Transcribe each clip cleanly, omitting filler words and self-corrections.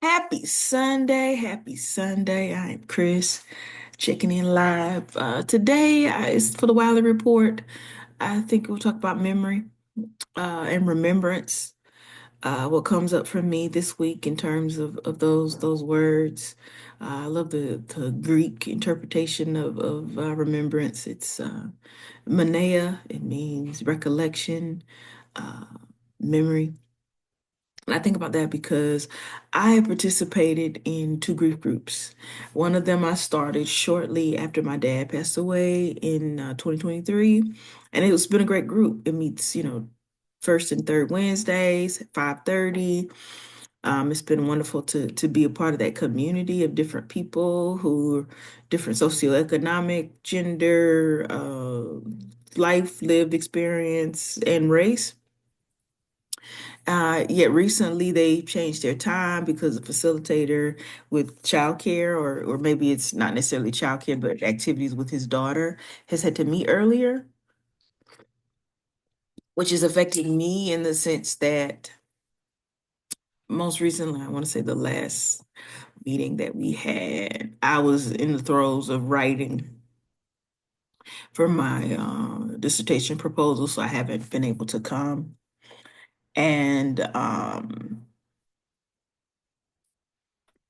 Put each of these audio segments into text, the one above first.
Happy Sunday. Happy Sunday. I am Chris, checking in live. Today is for the Wiley Report. I think we'll talk about memory and remembrance. What comes up for me this week in terms of those words. I love the Greek interpretation of remembrance. It's Mneia. It means recollection, uh, memory. And I think about that because I have participated in two grief groups. One of them I started shortly after my dad passed away in 2023, and it's been a great group. It meets, first and third Wednesdays at 5:30. It's been wonderful to be a part of that community of different people who are different socioeconomic, gender, life, lived experience, and race. Yet recently they changed their time because the facilitator with childcare, or maybe it's not necessarily childcare, but activities with his daughter, has had to meet earlier, which is affecting me in the sense that most recently, I want to say the last meeting that we had, I was in the throes of writing for my dissertation proposal, so I haven't been able to come. And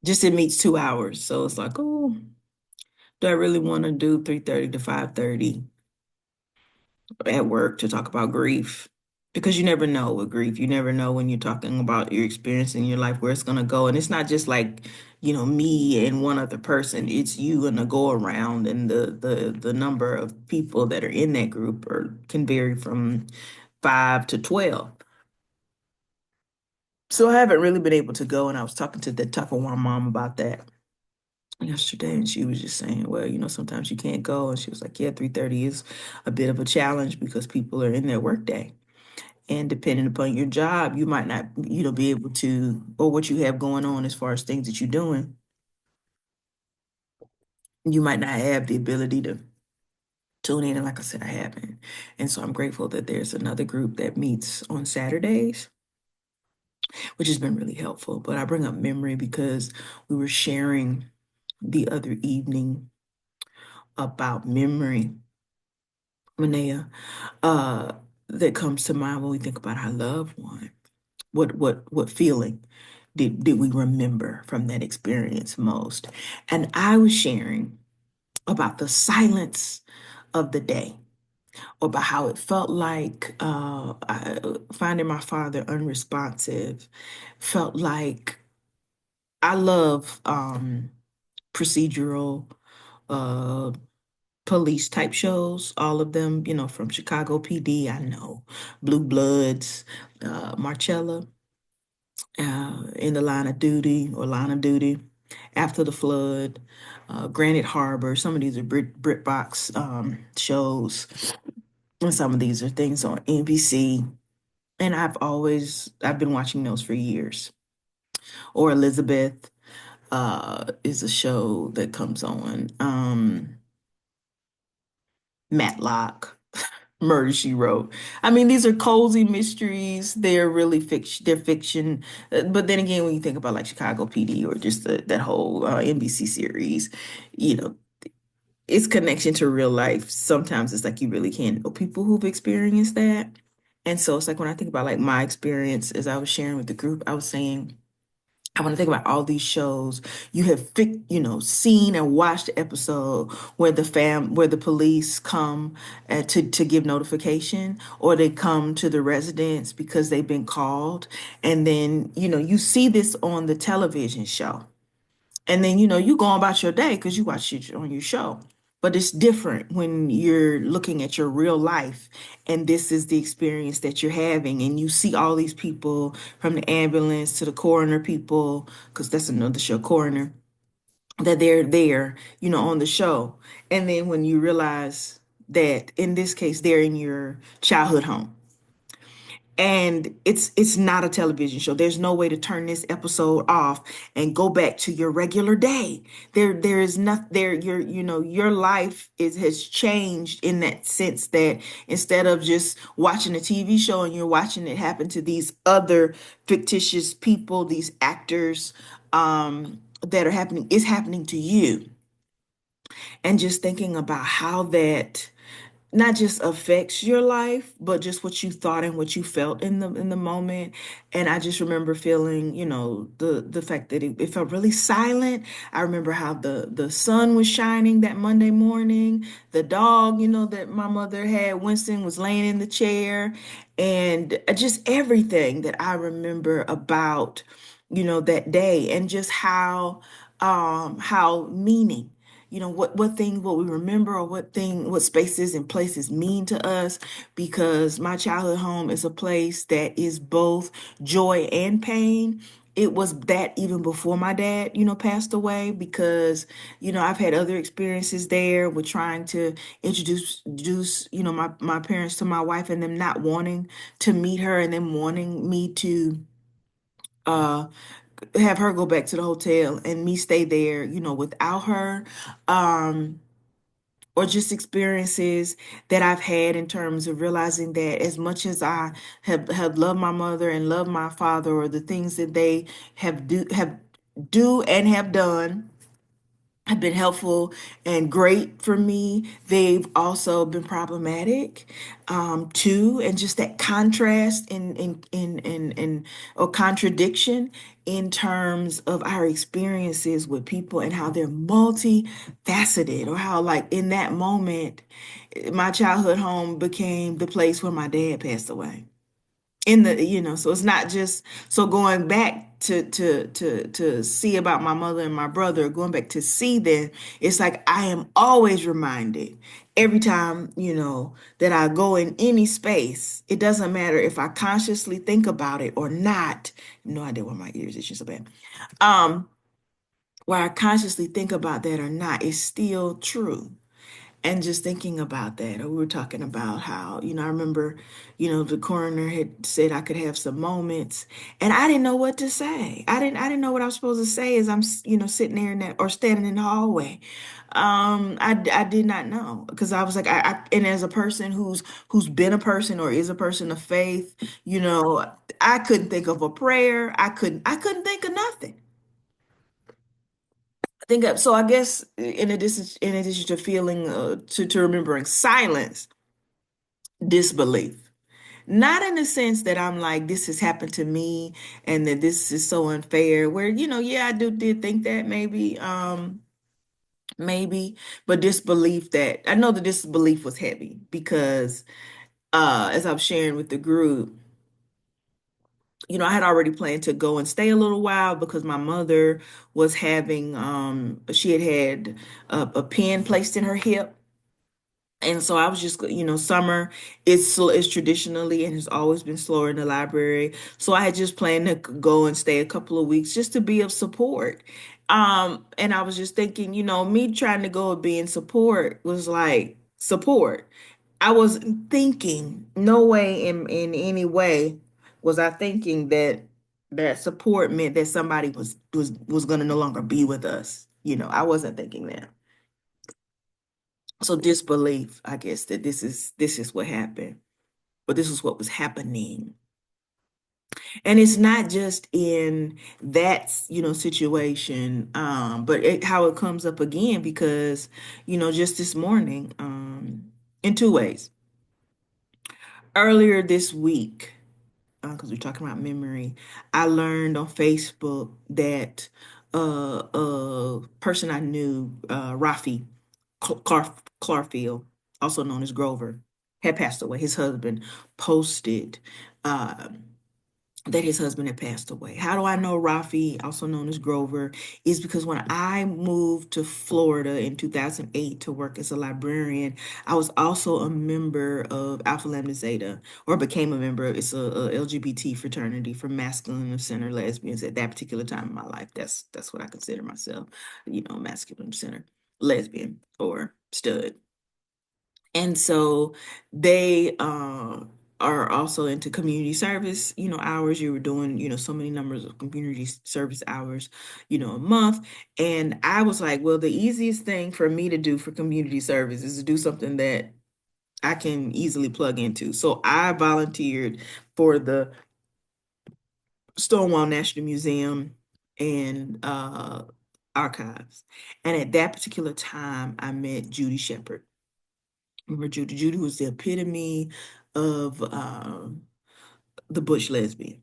just it meets 2 hours. So it's like, oh, do I really want to do 3:30 to 5:30 at work to talk about grief? Because you never know with grief. You never know when you're talking about your experience in your life where it's gonna go. And it's not just like, me and one other person. It's you and the go around and the number of people that are in that group or can vary from 5 to 12. So I haven't really been able to go, and I was talking to the top of my mom about that yesterday, and she was just saying, well, sometimes you can't go. And she was like, yeah, 3:30 is a bit of a challenge because people are in their workday. And depending upon your job, you might not, be able to, or what you have going on as far as things that you're doing, you might not have the ability to tune in. And like I said, I haven't. And so I'm grateful that there's another group that meets on Saturdays, which has been really helpful. But I bring up memory because we were sharing the other evening about memory, Mneia, uh, that comes to mind when we think about our loved one. What feeling did we remember from that experience most? And I was sharing about the silence of the day, or about how it felt like finding my father unresponsive. Felt like I love procedural uh, police type shows, all of them, from Chicago PD, I know, Blue Bloods, Marcella, in the line of duty or line of duty, After the Flood, Granite Harbor. Some of these are BritBox shows, and some of these are things on NBC. And I've been watching those for years. Or Elizabeth is a show that comes on. Matlock. Murder She Wrote. I mean, these are cozy mysteries. They're really fiction. They're fiction. But then again, when you think about like Chicago PD or just that whole NBC series, you know, its connection to real life. Sometimes it's like you really can't know people who've experienced that. And so it's like when I think about like my experience as I was sharing with the group, I was saying, I want to think about all these shows you have, seen and watched the episode where where the police come to give notification, or they come to the residence because they've been called, and then you see this on the television show, and then you go on about your day because you watch it on your show. But it's different when you're looking at your real life, and this is the experience that you're having, and you see all these people from the ambulance to the coroner people, because that's another show, Coroner, that they're there, on the show. And then when you realize that in this case, they're in your childhood home, And it's not a television show. There's no way to turn this episode off and go back to your regular day. There is not there your life is has changed in that sense that instead of just watching a TV show and you're watching it happen to these other fictitious people, these actors that are happening, is happening to you. And just thinking about how that not just affects your life, but just what you thought and what you felt in the moment. And I just remember feeling, the fact that it felt really silent. I remember how the sun was shining that Monday morning. The dog, that my mother had, Winston, was laying in the chair, and just everything that I remember about, that day, and just how meaning what we remember, or what spaces and places mean to us, because my childhood home is a place that is both joy and pain. It was that even before my dad, passed away, because, I've had other experiences there with trying to introduce, my parents to my wife, and them not wanting to meet her, and them wanting me to uh have her go back to the hotel and me stay there, without her. Um, or just experiences that I've had in terms of realizing that as much as I have loved my mother and loved my father, or the things that they have do and have done have been helpful and great for me, they've also been problematic too. And just that contrast in or contradiction in terms of our experiences with people, and how they're multifaceted, or how, like, in that moment, my childhood home became the place where my dad passed away. So it's not just, so going back to see about my mother and my brother, going back to see them, it's like I am always reminded every time, that I go in any space. It doesn't matter if I consciously think about it or not. No idea why my ears itching so bad. Um, where I consciously think about that or not, it's still true. And just thinking about that, or we were talking about how, I remember, the coroner had said I could have some moments, and I didn't know what to say. I didn't know what I was supposed to say as I'm, sitting there in that, or standing in the hallway. I did not know, because I was like, and as a person who's been a person, or is a person of faith, I couldn't think of a prayer. I couldn't think of nothing. So I guess in addition to feeling to remembering silence, disbelief. Not in the sense that I'm like, this has happened to me and that this is so unfair. Where, yeah, I did think that maybe, but disbelief, that I know that disbelief was heavy, because as I'm sharing with the group, I had already planned to go and stay a little while, because my mother was having she had a pin placed in her hip. And so I was just, summer is traditionally and has always been slower in the library. So I had just planned to go and stay a couple of weeks just to be of support. And I was just thinking, me trying to go and be in support was like support. I wasn't thinking, no way in any way was I thinking that support meant that somebody was going to no longer be with us. I wasn't thinking that. So disbelief, I guess, that this is what happened, but this is what was happening. And it's not just in that, situation, but how it comes up again, because, just this morning, in two ways. Earlier this week, because we're talking about memory, I learned on Facebook that a person I knew, Rafi Clarfield, also known as Grover, had passed away. His husband posted uh, that his husband had passed away. How do I know Rafi, also known as Grover? Is because when I moved to Florida in 2008 to work as a librarian, I was also a member of Alpha Lambda Zeta, or became a member. It's a LGBT fraternity for masculine and center lesbians at that particular time in my life. That's what I consider myself, masculine center lesbian, or stud. And so they are also into community service, hours. You were doing, so many numbers of community service hours, a month. And I was like, well, the easiest thing for me to do for community service is to do something that I can easily plug into. So I volunteered for the Stonewall National Museum and archives. And at that particular time, I met Judy Shepherd. Remember Judy? Judy was the epitome of the butch lesbian,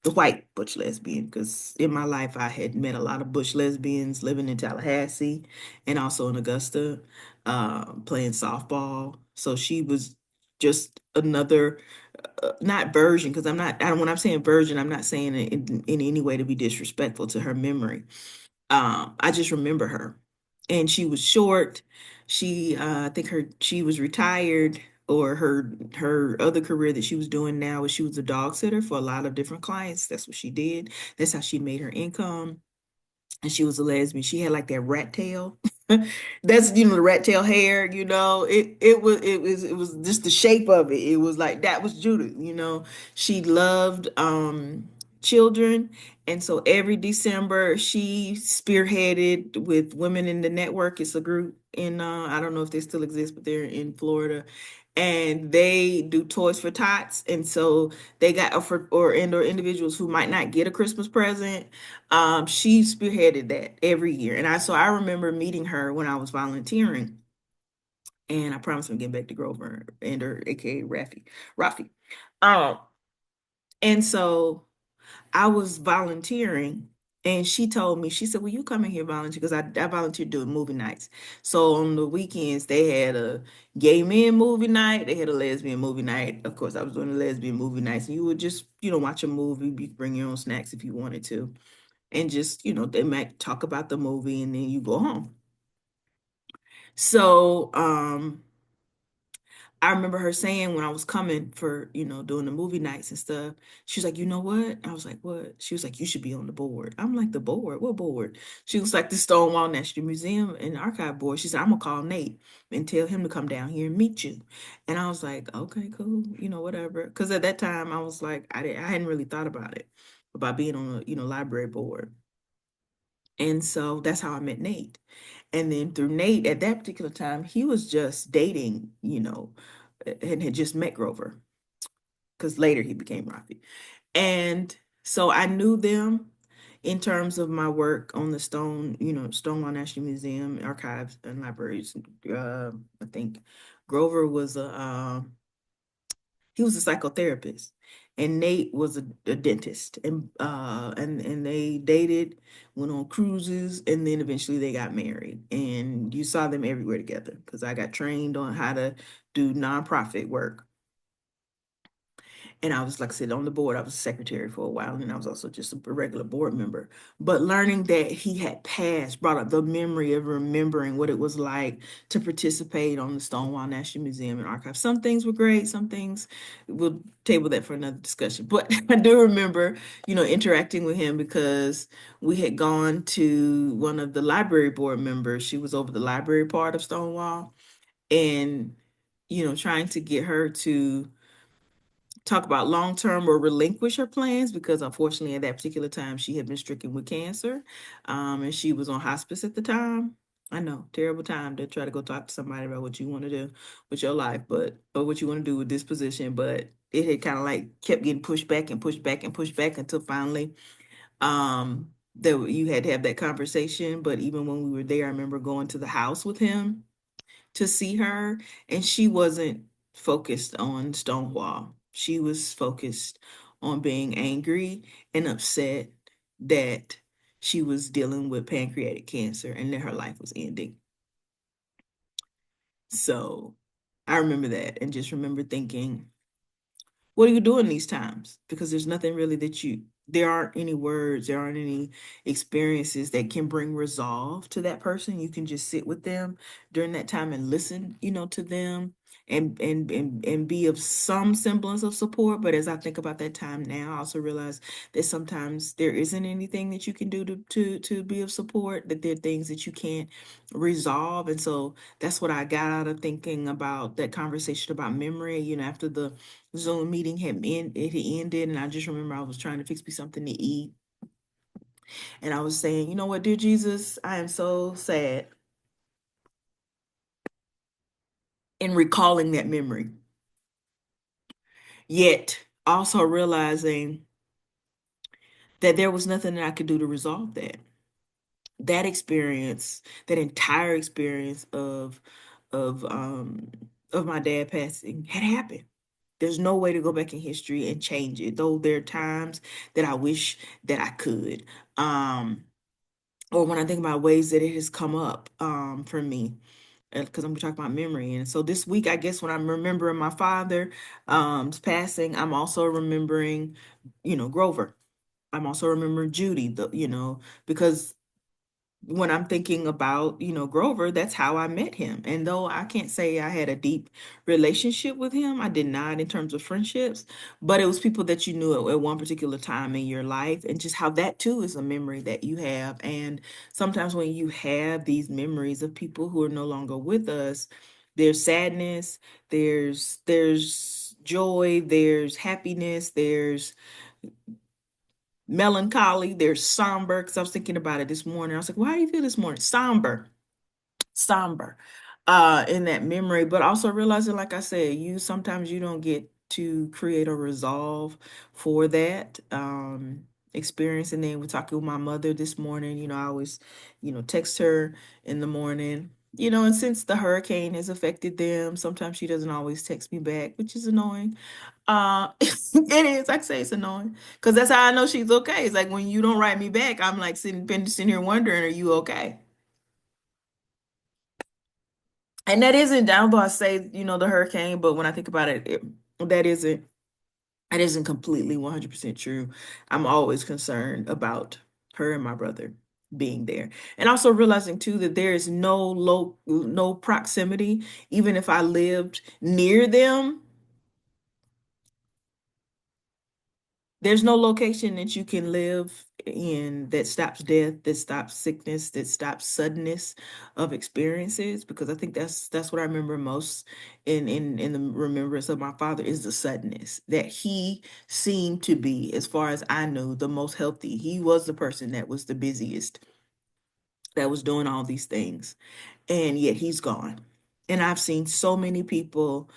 the white butch lesbian. Because in my life, I had met a lot of butch lesbians living in Tallahassee and also in Augusta, playing softball. So she was just another, not version, because when I'm saying version, I'm not saying it in any way to be disrespectful to her memory. I just remember her, and she was short. I think she was retired, or her other career that she was doing now was she was a dog sitter for a lot of different clients. That's what she did. That's how she made her income. And she was a lesbian. She had like that rat tail. That's the rat tail hair. It was just the shape of it. It was like that was Judith. She loved children, and so every December she spearheaded with Women in the Network. It's a group in I don't know if they still exist, but they're in Florida, and they do toys for tots. And so they got or individuals who might not get a Christmas present. She spearheaded that every year. And I remember meeting her when I was volunteering, and I promised I'm getting back to Grover and her, aka Rafi. Um, and so I was volunteering, and she told me, she said, "Well, you come in here volunteer," because I volunteered doing movie nights. So on the weekends, they had a gay men movie night, they had a lesbian movie night. Of course, I was doing the lesbian movie nights, and you would just, watch a movie. You could bring your own snacks if you wanted to, and just, they might talk about the movie, and then you go home. So, I remember her saying when I was coming for, doing the movie nights and stuff, she was like, "You know what?" I was like, "What?" She was like, "You should be on the board." I'm like, "The board? What board?" She was like, "The Stonewall National Museum and Archive board." She said, "I'm gonna call Nate and tell him to come down here and meet you." And I was like, "Okay, cool, whatever." Because at that time I was like, I hadn't really thought about it, about being on a, library board. And so that's how I met Nate. And then through Nate, at that particular time, he was just dating, and had just met Grover, because later he became Rafi. And so I knew them in terms of my work on the Stonewall National Museum, archives, and libraries. I think Grover was he was a psychotherapist, and Nate was a dentist, and they dated, went on cruises, and then eventually they got married. And you saw them everywhere together, because I got trained on how to do nonprofit work. And I was, like I said, on the board. I was secretary for a while, and I was also just a regular board member. But learning that he had passed brought up the memory of remembering what it was like to participate on the Stonewall National Museum and Archive. Some things were great, some things, we'll table that for another discussion. But I do remember, interacting with him, because we had gone to one of the library board members. She was over the library part of Stonewall, and, trying to get her to talk about long term or relinquish her plans, because unfortunately at that particular time she had been stricken with cancer, and she was on hospice at the time. I know, terrible time to try to go talk to somebody about what you want to do with your life, but or what you want to do with this position. But it had kind of like kept getting pushed back and pushed back and pushed back until finally that you had to have that conversation. But even when we were there, I remember going to the house with him to see her, and she wasn't focused on Stonewall. She was focused on being angry and upset that she was dealing with pancreatic cancer and that her life was ending. So I remember that, and just remember thinking, what do you do in these times? Because there's nothing really there aren't any words, there aren't any experiences that can bring resolve to that person. You can just sit with them during that time and listen, to them and be of some semblance of support. But as I think about that time now, I also realize that sometimes there isn't anything that you can do to be of support, that there are things that you can't resolve. And so that's what I got out of thinking about that conversation about memory, after the Zoom meeting it had ended, and I just remember I was trying to fix me something to eat. And I was saying, you know what, dear Jesus, I am so sad in recalling that memory. Yet also realizing that there was nothing that I could do to resolve that. That experience, that entire experience of um of my dad passing had happened. There's no way to go back in history and change it, though there are times that I wish that I could. Um, or when I think about ways that it has come up for me, because I'm talking about memory. And so this week, I guess when I'm remembering my father passing, I'm also remembering, Grover. I'm also remembering Judy, because when I'm thinking about, Grover, that's how I met him. And though I can't say I had a deep relationship with him, I did not in terms of friendships, but it was people that you knew at one particular time in your life, and just how that too is a memory that you have. And sometimes when you have these memories of people who are no longer with us, there's sadness, there's joy, there's happiness, there's melancholy, there's somber. Because I was thinking about it this morning. I was like, well, how do you feel this morning? Somber, in that memory. But also realizing, like I said, sometimes you don't get to create a resolve for that experience. And then we're talking with my mother this morning. I always, text her in the morning. And since the hurricane has affected them, sometimes she doesn't always text me back, which is annoying. It is. I can say it's annoying because that's how I know she's okay. It's like when you don't write me back, I'm like been sitting here wondering, are you okay? And that isn't down, though I say, the hurricane, but when I think about it, that isn't that isn't completely 100% true. I'm always concerned about her and my brother being there. And also realizing too that there is no proximity, even if I lived near them. There's no location that you can live in that stops death, that stops sickness, that stops suddenness of experiences. Because I think that's what I remember most in the remembrance of my father is the suddenness that he seemed to be, as far as I knew, the most healthy. He was the person that was the busiest, that was doing all these things, and yet he's gone. And I've seen so many people,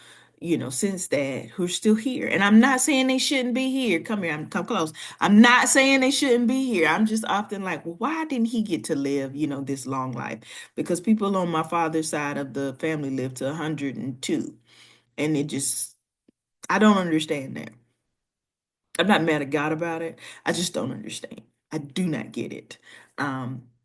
since that who are still here. And I'm not saying they shouldn't be here. Come here, come close. I'm not saying they shouldn't be here. I'm just often like, well, why didn't he get to live, this long life? Because people on my father's side of the family lived to 102. And I don't understand that. I'm not mad at God about it. I just don't understand. I do not get it.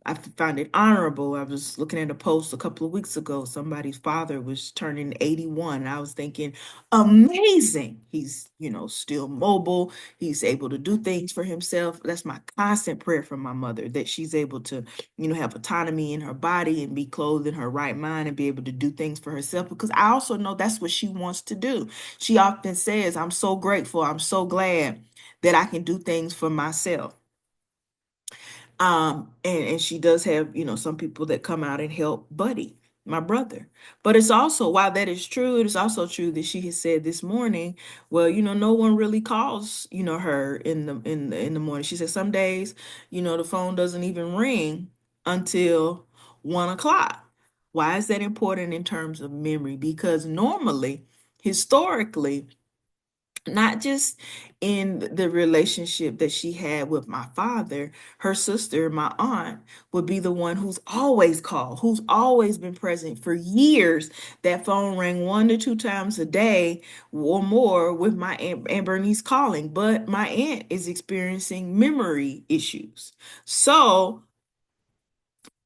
I find it honorable. I was looking at a post a couple of weeks ago. Somebody's father was turning 81. And I was thinking, amazing. He's, still mobile. He's able to do things for himself. That's my constant prayer for my mother, that she's able to, have autonomy in her body and be clothed in her right mind and be able to do things for herself. Because I also know that's what she wants to do. She often says, I'm so grateful. I'm so glad that I can do things for myself. And she does have, some people that come out and help Buddy, my brother. But it's also, while that is true, it is also true that she has said this morning, well, no one really calls, her in the morning. She said some days, the phone doesn't even ring until 1 o'clock. Why is that important in terms of memory? Because normally, historically, not just in the relationship that she had with my father, her sister, my aunt, would be the one who's always called, who's always been present for years. That phone rang 1 to 2 times a day or more with my Aunt Bernice calling. But my aunt is experiencing memory issues. So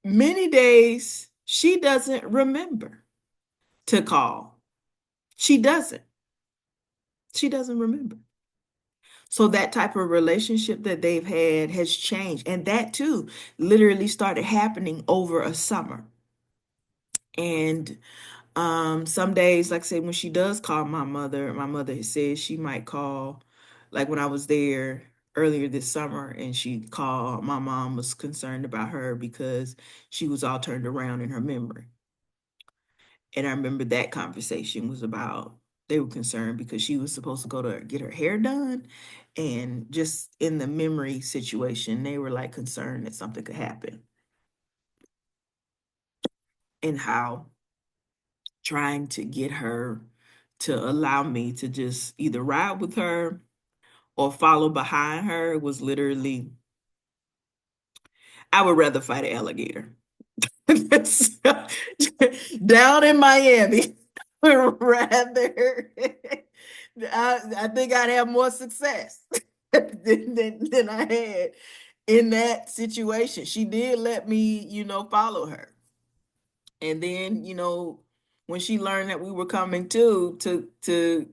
many days she doesn't remember to call. She doesn't. She doesn't remember. So that type of relationship that they've had has changed. And that too literally started happening over a summer. And Some days, like I said, when she does call my mother has said she might call, like when I was there earlier this summer and she called, my mom was concerned about her because she was all turned around in her memory. And I remember that conversation was about they were concerned because she was supposed to go to get her hair done. And just in the memory situation, they were like concerned that something could happen and how trying to get her to allow me to just either ride with her or follow behind her was literally, I would rather fight an alligator. Down in Miami, rather, I think I'd have more success than I had in that situation. She did let me, follow her. And then, when she learned that we were coming to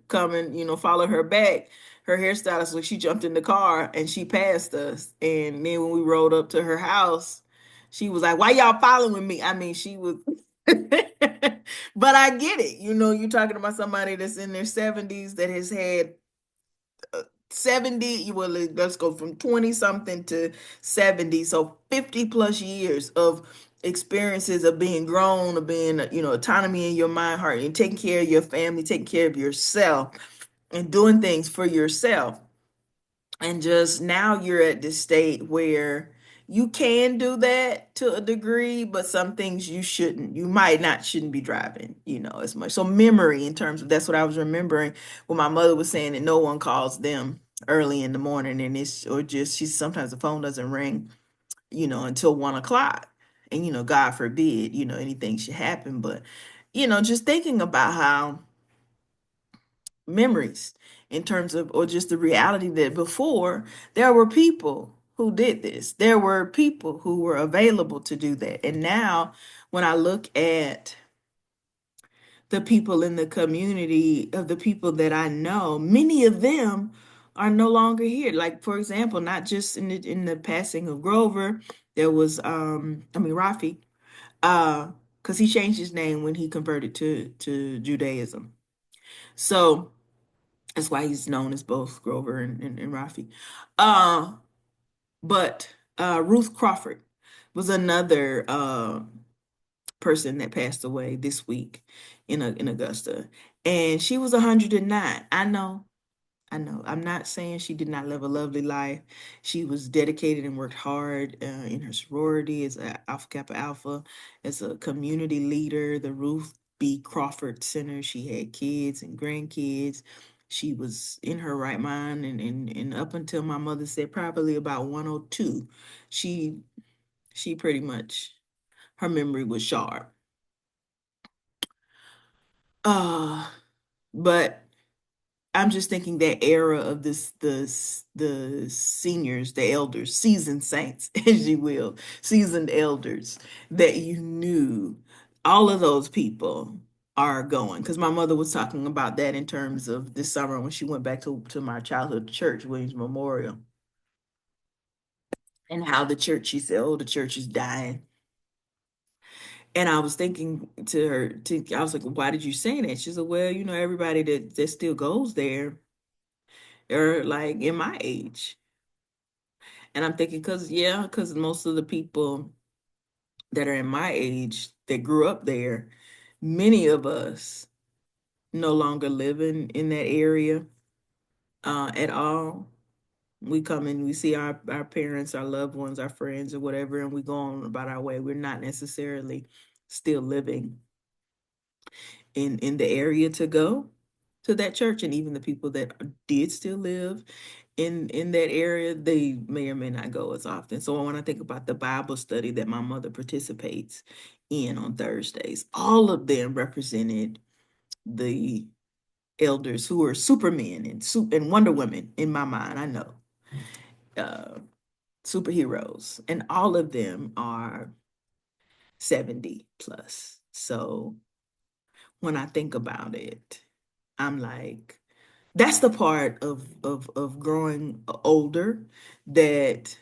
come and, follow her back, her hairstylist, like she jumped in the car and she passed us. And then when we rode up to her house, she was like, "Why y'all following me?" I mean, she was but I get it. You're talking about somebody that's in their 70s that has had 70, well, let's go from 20 something to 70, so 50 plus years of experiences of being grown, of being, autonomy in your mind, heart, and taking care of your family, taking care of yourself, and doing things for yourself. And just now you're at this state where you can do that to a degree, but some things you shouldn't. You might not shouldn't be driving, as much. So memory in terms of that's what I was remembering when my mother was saying that no one calls them early in the morning and it's or just she sometimes the phone doesn't ring, until 1 o'clock. And God forbid, anything should happen. But, just thinking about how memories in terms of or just the reality that before there were people who did this, there were people who were available to do that, and now when I look at the people in the community of the people that I know, many of them are no longer here. Like for example, not just in the passing of Grover, there was Rafi, because he changed his name when he converted to Judaism, so that's why he's known as both Grover and Rafi. Uh, but Ruth Crawford was another person that passed away this week in Augusta, and she was 109. I know. I'm not saying she did not live a lovely life. She was dedicated and worked hard in her sorority as a Alpha Kappa Alpha, as a community leader, the Ruth B. Crawford Center. She had kids and grandkids. She was in her right mind, and up until my mother said probably about 102, she she pretty much her memory was sharp. Uh, but I'm just thinking that era of the seniors, the elders, seasoned saints, as you will, seasoned elders that you knew, all of those people are going. Because my mother was talking about that in terms of this summer when she went back to my childhood church, Williams Memorial, and how the church, she said, "Oh, the church is dying." And I was thinking to her, I was like, "Why did you say that?" She said, "Well, everybody that still goes there are like in my age." And I'm thinking, because most of the people that are in my age that grew up there, many of us no longer live in that area at all. We come and we see our parents, our loved ones, our friends, or whatever, and we go on about our way. We're not necessarily still living in the area to go to that church. And even the people that did still live in that area, they may or may not go as often. So when I think about the Bible study that my mother participates in on Thursdays, all of them represented the elders who are supermen and Wonder Women in my mind. I know uh, superheroes, and all of them are 70 plus. So when I think about it, I'm like, that's the part of growing older that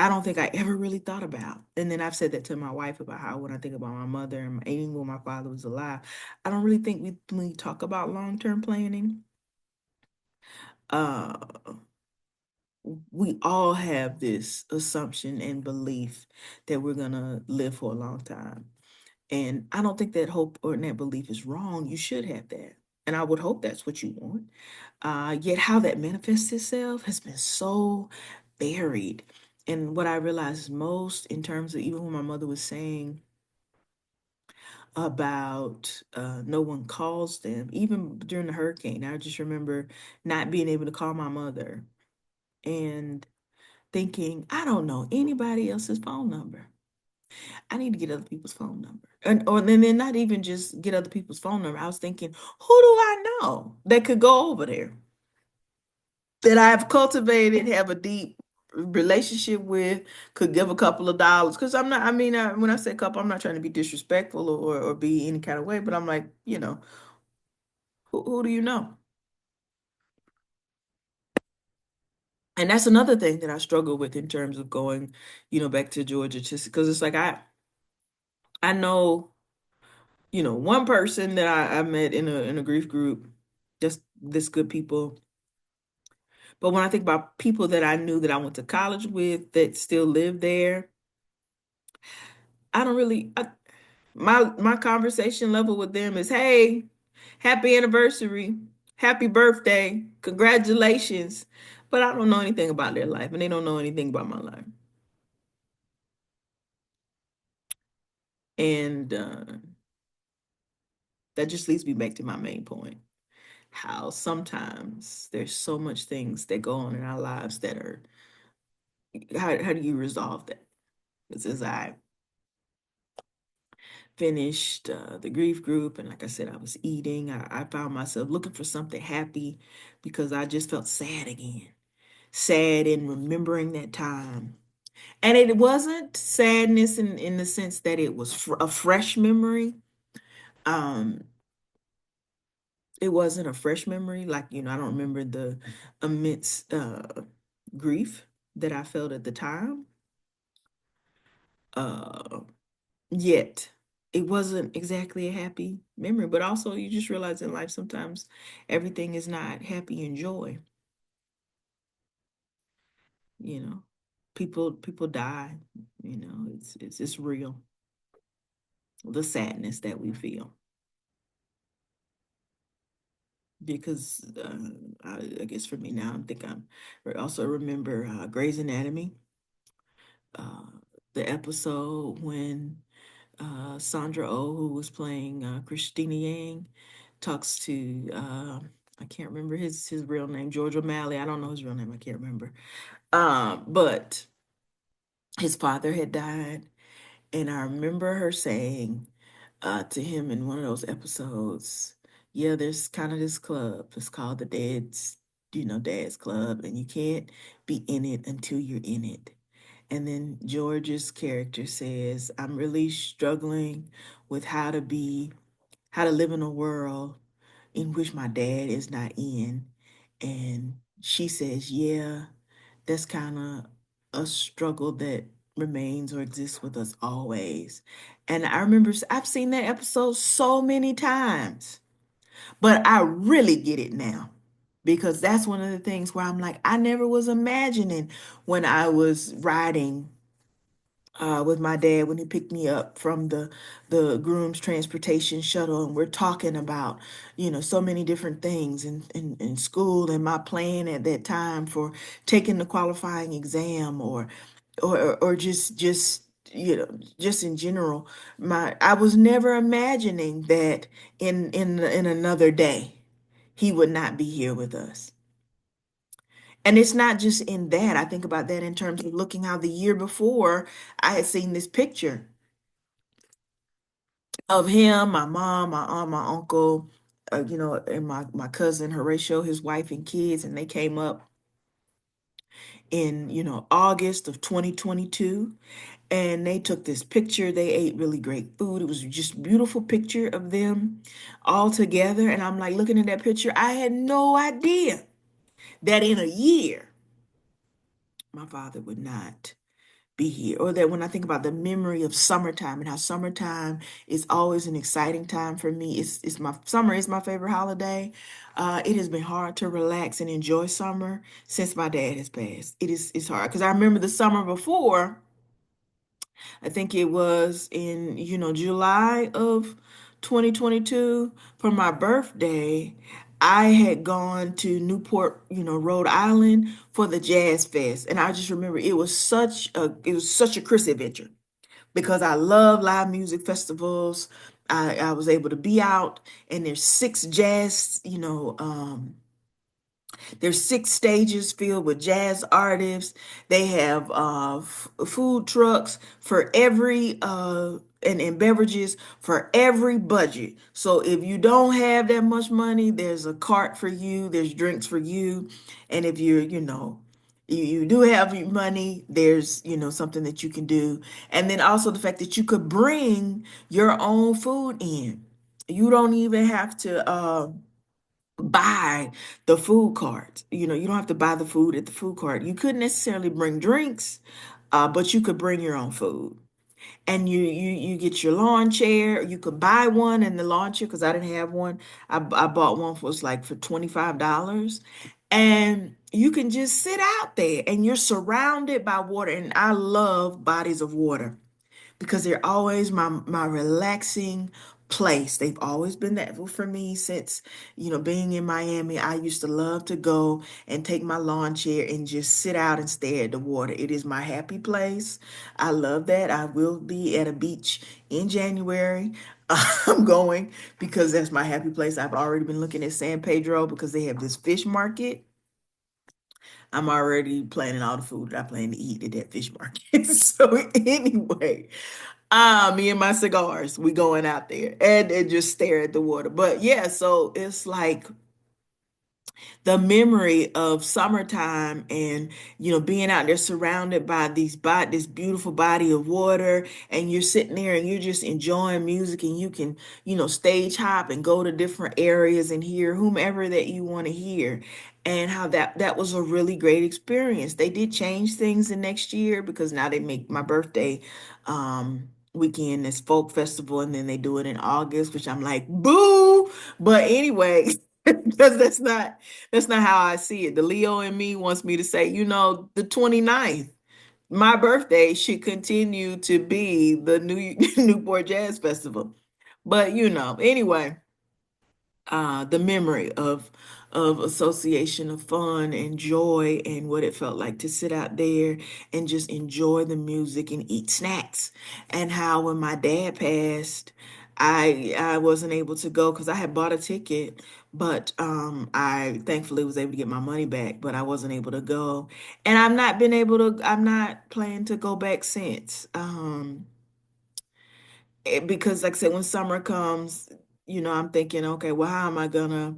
I don't think I ever really thought about. And then I've said that to my wife about how when I think about my mother and even when my father was alive, I don't really think when we talk about long-term planning, uh, we all have this assumption and belief that we're gonna live for a long time. And I don't think that hope or that belief is wrong. You should have that. And I would hope that's what you want. Yet how that manifests itself has been so varied. And what I realized most in terms of even when my mother was saying about no one calls them, even during the hurricane, I just remember not being able to call my mother and thinking, I don't know anybody else's phone number. I need to get other people's phone number. And or then not even just get other people's phone number. I was thinking, who do I know that could go over there? That I've cultivated, have a deep relationship with, could give a couple of dollars. Because I'm not, I mean, when I say couple, I'm not trying to be disrespectful or be any kind of way, but I'm like, who do you know? And that's another thing that I struggle with in terms of going, back to Georgia, just because it's like I know, one person that I met in a grief group, just this good people. But when I think about people that I knew that I went to college with that still live there, I don't really my conversation level with them is, hey, happy anniversary, happy birthday, congratulations. But I don't know anything about their life and they don't know anything about my life. And that just leads me back to my main point. How sometimes there's so much things that go on in our lives that are how do you resolve that? Because as I finished the grief group, and like I said, I was eating, I found myself looking for something happy because I just felt sad again. Sad in remembering that time. And it wasn't sadness in the sense that it was a fresh memory. Um, it wasn't a fresh memory. Like, I don't remember the immense grief that I felt at the time. Uh, Yet it wasn't exactly a happy memory, but also you just realize in life sometimes everything is not happy and joy, you know. People die, it's real, the sadness that we feel. Because I guess for me now, I also remember Grey's Anatomy, uh, the episode when Sandra Oh, who was playing Christina Yang, talks to I can't remember his real name, George O'Malley. I don't know his real name. I can't remember. But his father had died, and I remember her saying to him in one of those episodes, "Yeah, there's kind of this club. It's called the Dad's Club, and you can't be in it until you're in it." And then George's character says, I'm really struggling with how to live in a world in which my dad is not in. And she says, yeah, that's kind of a struggle that remains or exists with us always. And I remember I've seen that episode so many times, but I really get it now. Because that's one of the things where I'm like, I never was imagining when I was riding with my dad when he picked me up from the groom's transportation shuttle, and we're talking about so many different things in school and my plan at that time for taking the qualifying exam or just just in general. My I was never imagining that in another day he would not be here with us. And it's not just in that. I think about that in terms of looking how the year before I had seen this picture of him, my mom, my aunt, my uncle, and my cousin Horatio, his wife and kids, and they came up in, August of 2022, and they took this picture. They ate really great food. It was just a beautiful picture of them all together. And I'm like looking at that picture. I had no idea that in a year my father would not be here. Or that when I think about the memory of summertime and how summertime is always an exciting time for me. It's my summer is my favorite holiday. It has been hard to relax and enjoy summer since my dad has passed. It's hard because I remember the summer before. I think it was in, July of 2022 for my birthday. I had gone to Newport, Rhode Island for the Jazz Fest. And I just remember it was such a Chris adventure because I love live music festivals. I was able to be out and there's six jazz, there's six stages filled with jazz artists. They have food trucks for every and beverages for every budget. So if you don't have that much money, there's a cart for you, there's drinks for you. And if you do have your money, there's, something that you can do. And then also the fact that you could bring your own food in. You don't even have to buy the food cart. You don't have to buy the food at the food cart. You couldn't necessarily bring drinks, but you could bring your own food. And you get your lawn chair. You could buy one in the lawn chair because I didn't have one. I bought one for was like for $25. And you can just sit out there and you're surrounded by water. And I love bodies of water because they're always my relaxing place. They've always been that for me since, being in Miami. I used to love to go and take my lawn chair and just sit out and stare at the water. It is my happy place. I love that. I will be at a beach in January. I'm going because that's my happy place. I've already been looking at San Pedro because they have this fish market. I'm already planning all the food that I plan to eat at that fish market. So anyway, me and my cigars, we going out there and just stare at the water. But yeah, so it's like the memory of summertime and being out there surrounded by this beautiful body of water, and you're sitting there and you're just enjoying music, and you can stage hop and go to different areas and hear whomever that you want to hear, and how that was a really great experience. They did change things the next year because now they make my birthday weekend as folk festival, and then they do it in August, which I'm like, boo. But anyway, because that's not how I see it. The Leo in me wants me to say, the 29th, my birthday should continue to be the new Newport Jazz Festival. But anyway, the memory of association of fun and joy and what it felt like to sit out there and just enjoy the music and eat snacks. And how when my dad passed, I wasn't able to go because I had bought a ticket, but I thankfully was able to get my money back, but I wasn't able to go. And I'm not planning to go back since. Because like I said, when summer comes, I'm thinking, okay, well, how am I gonna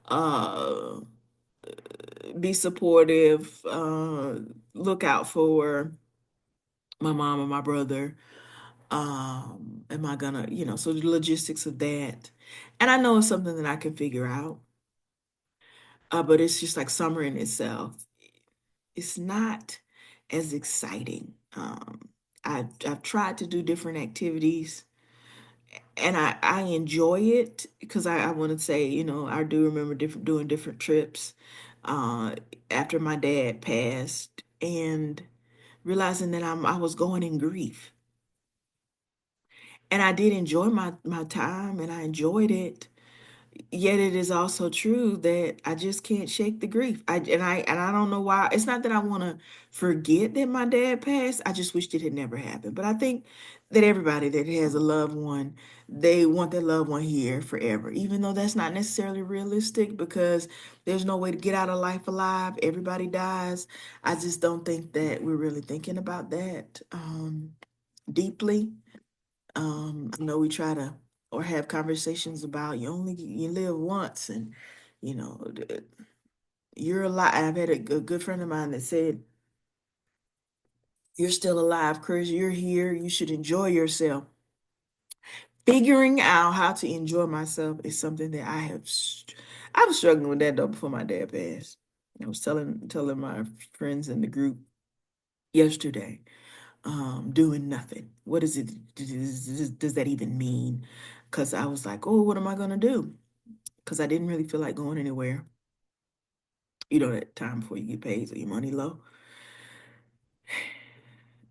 uh be supportive, look out for my mom and my brother? Am I gonna, so the logistics of that. And I know it's something that I can figure out. But it's just like summer in itself. It's not as exciting. I've tried to do different activities and I enjoy it because I want to say, I do remember doing different trips uh, after my dad passed and realizing that I was going in grief. And I did enjoy my time and I enjoyed it. Yet it is also true that I just can't shake the grief. I don't know why. It's not that I want to forget that my dad passed. I just wished it had never happened. But I think that everybody that has a loved one, they want their loved one here forever, even though that's not necessarily realistic because there's no way to get out of life alive. Everybody dies. I just don't think that we're really thinking about that deeply. I know we try to or have conversations about you live once, and you know you're alive. I've had a good friend of mine that said, "You're still alive, Chris. You're here. You should enjoy yourself." Figuring out how to enjoy myself is something that I was struggling with that though before my dad passed. I was telling my friends in the group yesterday. doing nothing. What is it? Does that even mean? Because I was like, oh, what am I gonna do? Because I didn't really feel like going anywhere. You know, that time before you get paid, so your money low,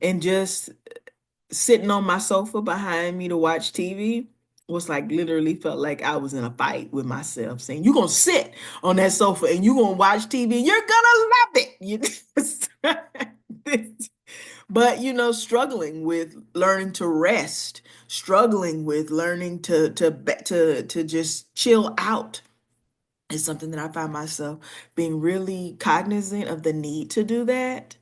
and just sitting on my sofa behind me to watch TV was like literally felt like I was in a fight with myself, saying, "You're gonna sit on that sofa and you're gonna watch TV and you're gonna love it." But struggling with learning to rest, struggling with learning to just chill out is something that I find myself being really cognizant of the need to do that.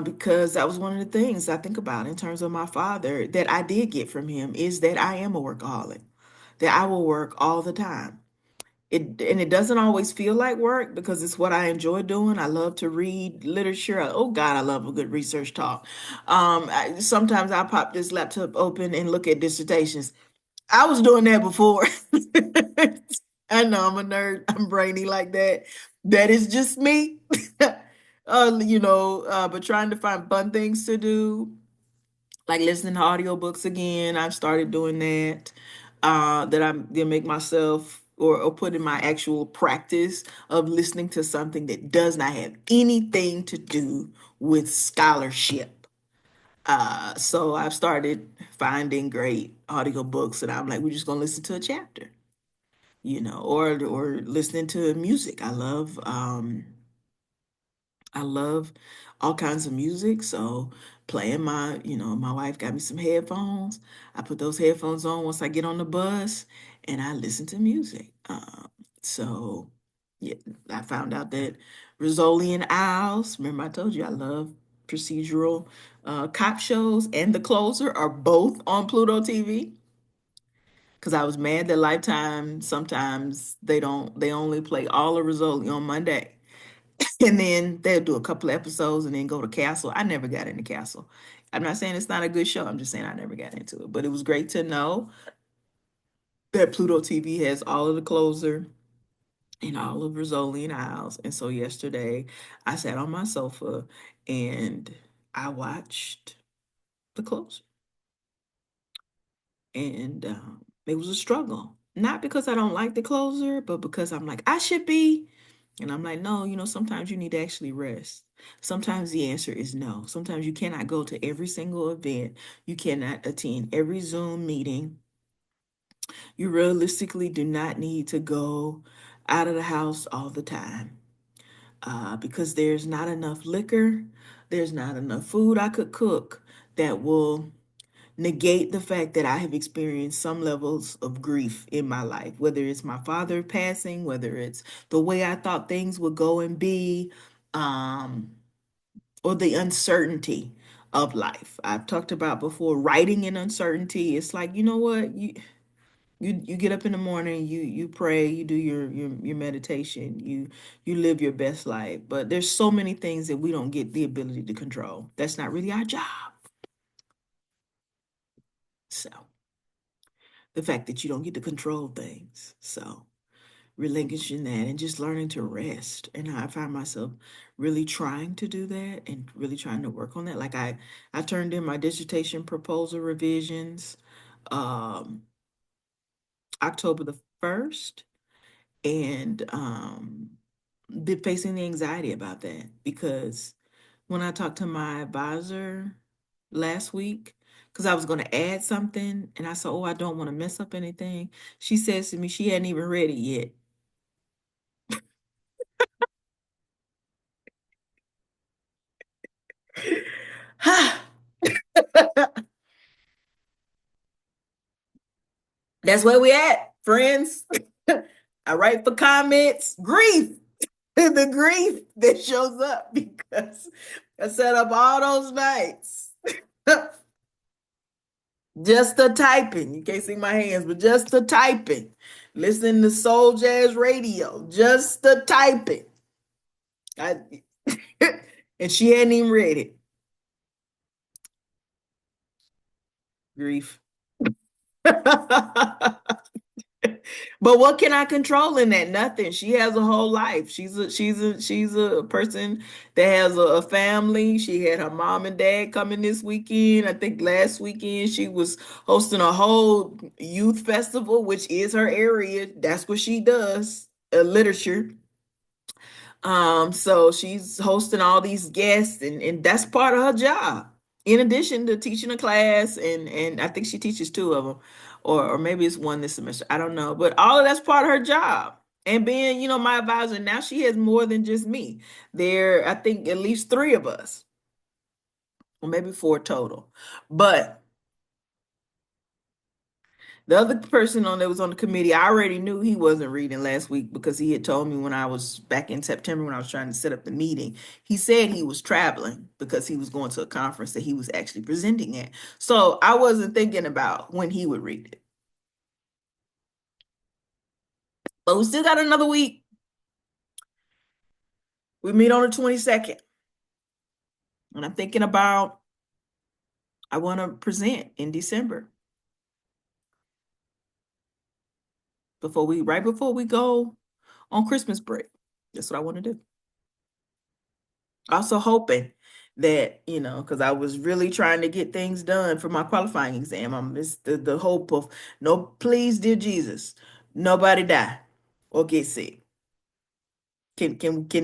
Because that was one of the things I think about in terms of my father that I did get from him is that I am a workaholic, that I will work all the time. And it doesn't always feel like work because it's what I enjoy doing. I love to read literature. Oh God, I love a good research talk. Sometimes I pop this laptop open and look at dissertations. I was doing that before. I know I'm a nerd. I'm brainy like that. That is just me. But trying to find fun things to do, like listening to audiobooks again. I've started doing that. That I'm gonna make myself or put in my actual practice of listening to something that does not have anything to do with scholarship. So I've started finding great audiobooks and I'm like, we're just gonna listen to a chapter, or listening to music. I love all kinds of music. So playing my wife got me some headphones. I put those headphones on once I get on the bus and I listen to music. So yeah, I found out that Rizzoli and Isles, remember I told you I love procedural cop shows, and The Closer are both on Pluto TV. Because I was mad that Lifetime sometimes they only play all of Rizzoli on Monday. And then they'll do a couple episodes and then go to Castle. I never got into Castle. I'm not saying it's not a good show. I'm just saying I never got into it. But it was great to know that Pluto TV has all of The Closer and all of Rizzoli and Isles. And so yesterday I sat on my sofa and I watched The Closer. And it was a struggle. Not because I don't like The Closer, but because I'm like, I should be. And I'm like, no, sometimes you need to actually rest. Sometimes the answer is no. Sometimes you cannot go to every single event. You cannot attend every Zoom meeting. You realistically do not need to go out of the house all the time because there's not enough liquor. There's not enough food I could cook that will negate the fact that I have experienced some levels of grief in my life, whether it's my father passing, whether it's the way I thought things would go and be, um, or the uncertainty of life. I've talked about before writing in uncertainty. It's like, you know what? You get up in the morning, you pray, you do your meditation, you live your best life. But there's so many things that we don't get the ability to control. That's not really our job. So the fact that you don't get to control things. So relinquishing that and just learning to rest. And I find myself really trying to do that and really trying to work on that. Like I turned in my dissertation proposal revisions um October the 1st and been facing the anxiety about that because when I talked to my advisor last week, because I was going to add something and I said, oh, I don't want to mess up anything. She says to me, she hadn't even read it yet. That's where we at, friends. I write for comments. Grief. The grief that shows up because I set up all those nights. Just the typing. You can't see my hands, but just the typing. Listening to soul jazz radio. Just the typing. I, and she hadn't even read it. Grief. But what can I control in that? Nothing. She has a whole life. She's a person that has a family. She had her mom and dad coming this weekend. I think last weekend she was hosting a whole youth festival, which is her area. That's what she does, literature. So she's hosting all these guests, and that's part of her job. In addition to teaching a class, and I think she teaches two of them, or maybe it's one this semester. I don't know, but all of that's part of her job. And being, my advisor now, she has more than just me. There, I think at least three of us, or maybe four total. But the other person on that was on the committee, I already knew he wasn't reading last week because he had told me when I was back in September when I was trying to set up the meeting. He said he was traveling because he was going to a conference that he was actually presenting at. So I wasn't thinking about when he would read it. But we still got another week. We meet on the 22nd. And I'm thinking about I want to present in December right before we go on Christmas break. That's what I want to do. Also hoping that, because I was really trying to get things done for my qualifying exam. It's the hope of no, please, dear Jesus, nobody die or get sick. Can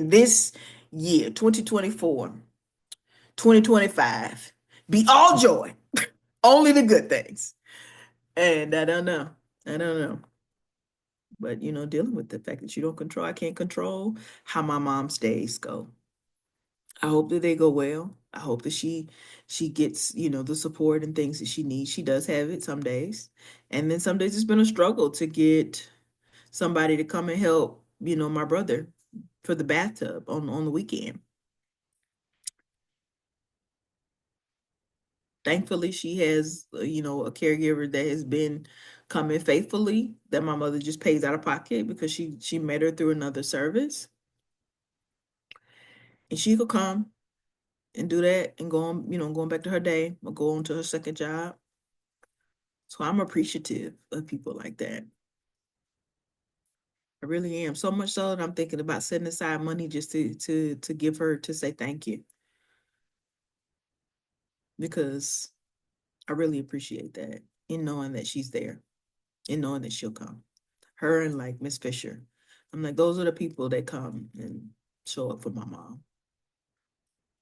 this year, 2024, 2025, be all joy, only the good things? And I don't know. I don't know. But dealing with the fact that you don't control, I can't control how my mom's days go. I hope that they go well. I hope that she gets, the support and things that she needs. She does have it some days. And then some days it's been a struggle to get somebody to come and help, my brother for the bathtub on the weekend. Thankfully, she has, a caregiver that has been coming faithfully that my mother just pays out of pocket because she met her through another service. And she could come and do that and go on, going back to her day or go on to her second job. So I'm appreciative of people like that. I really am. So much so that I'm thinking about setting aside money just to give her to say thank you because I really appreciate that in knowing that she's there and knowing that she'll come. Her and like Miss Fisher. I'm like, those are the people that come and show up for my mom.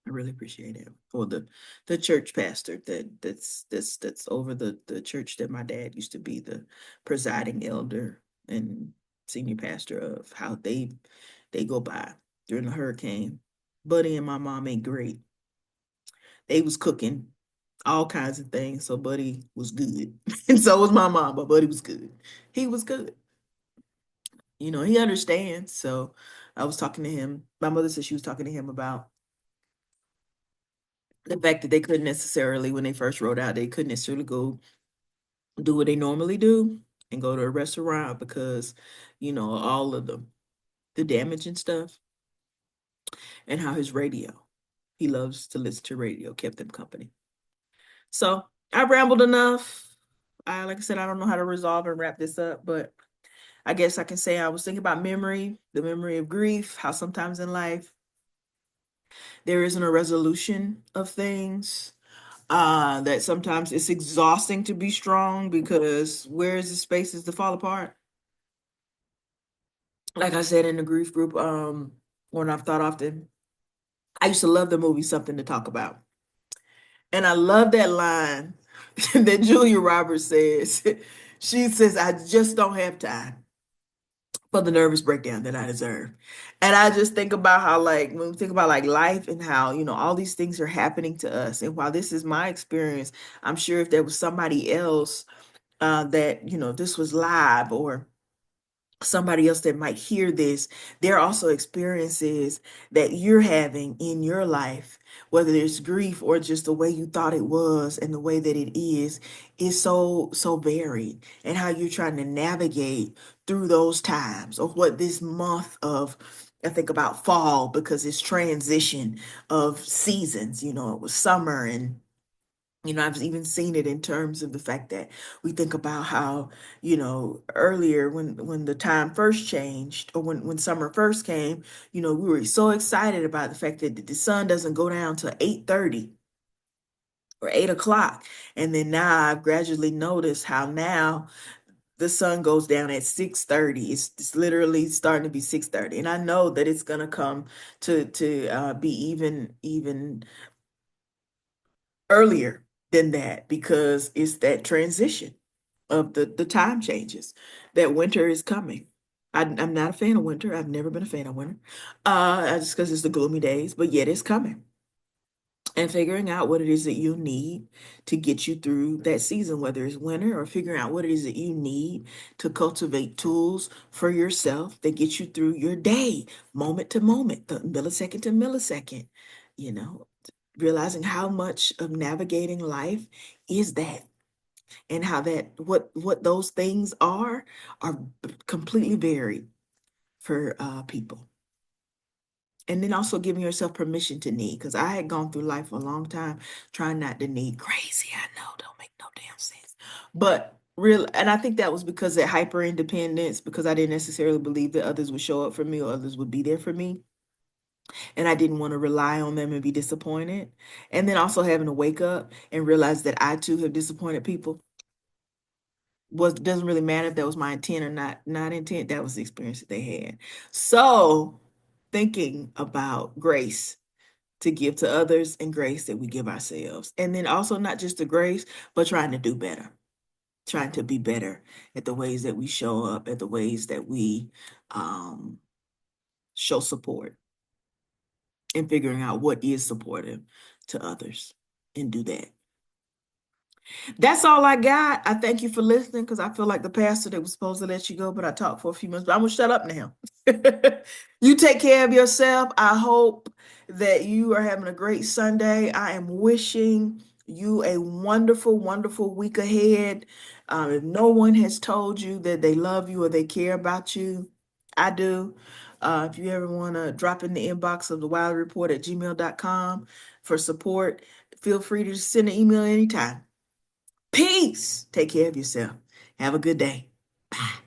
I really appreciate it. Or the church pastor that's over the church that my dad used to be the presiding elder and senior pastor of, how they go by during the hurricane. Buddy and my mom ain't great. They was cooking all kinds of things, so Buddy was good. And so was my mom, but Buddy was good. He was good. He understands. So I was talking to him. My mother said she was talking to him about the fact that they couldn't necessarily, when they first rode out, they couldn't necessarily go do what they normally do and go to a restaurant because, all of the damage and stuff, and how his radio, he loves to listen to radio, kept them company. So I rambled enough. Like I said, I don't know how to resolve and wrap this up, but I guess I can say I was thinking about memory, the memory of grief, how sometimes in life there isn't a resolution of things. That sometimes it's exhausting to be strong because where is the spaces to fall apart? Like I said in the grief group, when I've thought often, I used to love the movie Something to Talk About. And I love that line that Julia Roberts says. She says, I just don't have time for the nervous breakdown that I deserve. And I just think about how, like, when we think about like life and how, all these things are happening to us. And while this is my experience, I'm sure if there was somebody else that, this was live, or somebody else that might hear this, there are also experiences that you're having in your life, whether there's grief or just the way you thought it was and the way that it is so varied, and how you're trying to navigate through those times, or what this month of, I think about fall because it's transition of seasons. It was summer and I've even seen it in terms of the fact that we think about how, earlier when the time first changed, or when summer first came, we were so excited about the fact that the sun doesn't go down till 8:30 or 8 o'clock. And then now I've gradually noticed how now the sun goes down at 6:30. It's literally starting to be 6:30. And I know that it's gonna come to be even earlier than that, because it's that transition of the time changes, that winter is coming. I'm not a fan of winter. I've never been a fan of winter, just because it's the gloomy days, but yet it's coming. And figuring out what it is that you need to get you through that season, whether it's winter, or figuring out what it is that you need to cultivate tools for yourself that get you through your day, moment to moment, the millisecond to millisecond, you know, realizing how much of navigating life is that, and how that what those things are completely varied for people. And then also giving yourself permission to need, because I had gone through life for a long time trying not to need. Crazy, I know, don't make no damn sense. But real, and I think that was because of hyper independence, because I didn't necessarily believe that others would show up for me or others would be there for me. And I didn't want to rely on them and be disappointed. And then also having to wake up and realize that I too have disappointed people. Was Doesn't really matter if that was my intent or not intent. That was the experience that they had. So thinking about grace to give to others, and grace that we give ourselves. And then also not just the grace, but trying to do better, trying to be better at the ways that we show up, at the ways that we um, show support, and figuring out what is supportive to others and do that. That's all I got. I thank you for listening, because I feel like the pastor that was supposed to let you go, but I talked for a few minutes, but I'm gonna shut up now. You take care of yourself. I hope that you are having a great Sunday. I am wishing you a wonderful, wonderful week ahead. If no one has told you that they love you or they care about you, I do. If you ever want to drop in the inbox of the Wild Report at gmail.com for support, feel free to send an email anytime. Peace. Take care of yourself. Have a good day. Bye.